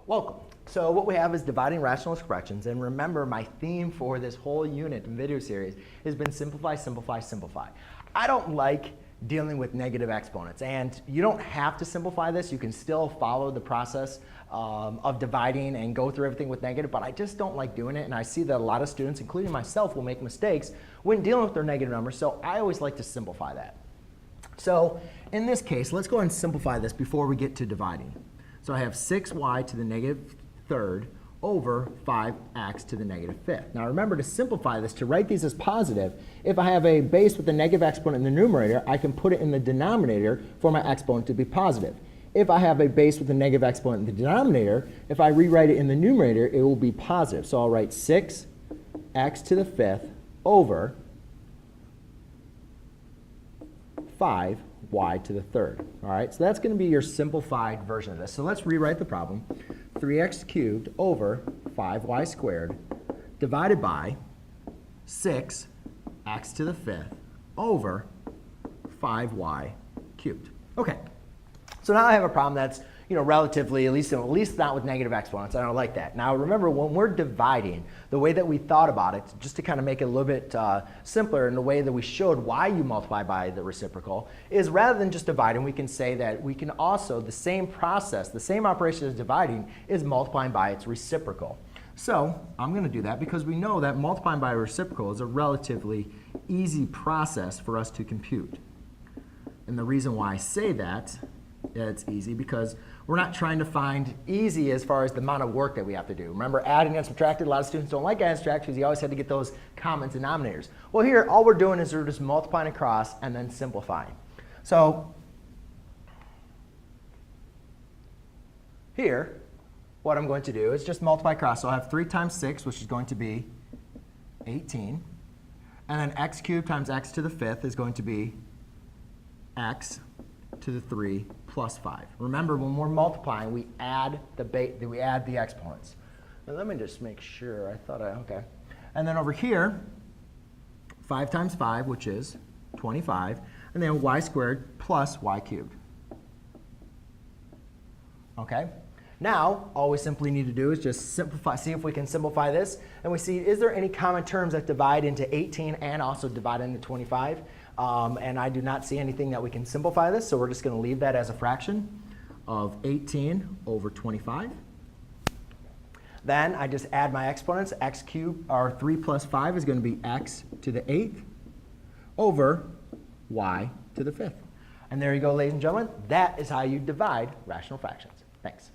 Welcome. So what we have is dividing rational expressions, and remember my theme for this whole unit and video series has been simplify, simplify, simplify. I don't like dealing with negative exponents, and you don't have to simplify this. You can still follow the process of dividing and go through everything with negative, but I just don't like doing it, and I see that a lot of students, including myself, will make mistakes when dealing with their negative numbers, so I always like to simplify that. So in this case, let's go ahead and simplify this before we get to dividing. So I have 6y to the negative third over 5x to the negative fifth. Now remember, to simplify this, to write these as positive, if I have a base with a negative exponent in the numerator, I can put it in the denominator for my exponent to be positive. If I have a base with a negative exponent in the denominator, if I rewrite it in the numerator, it will be positive. So I'll write 6x to the fifth over 5y to the third. All right, so that's going to be your simplified version of this. So let's rewrite the problem. 3x cubed over 5y squared divided by 6x to the fifth over 5y cubed. Okay, so now I have a problem that's relatively, at least not with negative exponents. I don't like that. Now remember, when we're dividing, the way that we thought about it, just to kind of make it a little bit simpler in the way that we showed why you multiply by the reciprocal, is rather than just dividing, we can say that we can also, the same process, the same operation as dividing, is multiplying by its reciprocal. So I'm going to do that because we know that multiplying by a reciprocal is a relatively easy process for us to compute. And the reason why I say that, it's easy because we're not trying to find easy as far as the amount of work that we have to do. Remember, adding and subtracting, a lot of students don't like adding and subtracting because you always had to get those common denominators. Well, here, all we're doing is we're just multiplying across and then simplifying. So here, what I'm going to do is just multiply across. So I have 3 times 6, which is going to be 18. And then x cubed times x to the fifth is going to be x to the 3 plus 5. Remember, when we're multiplying, we add the exponents. Now, let me just make sure. Okay. And then over here, 5 times 5, which is 25, and then y squared plus y cubed. Okay? Now, all we simply need to do is just simplify, see if we can simplify this, and we see, is there any common terms that divide into 18 and also divide into 25? And I do not see anything that we can simplify this, so we're just going to leave that as a fraction of 18 over 25. Then I just add my exponents. X cubed, or 3 plus 5 is going to be x to the 8th over y to the 5th. And there you go, ladies and gentlemen. That is how you divide rational fractions. Thanks.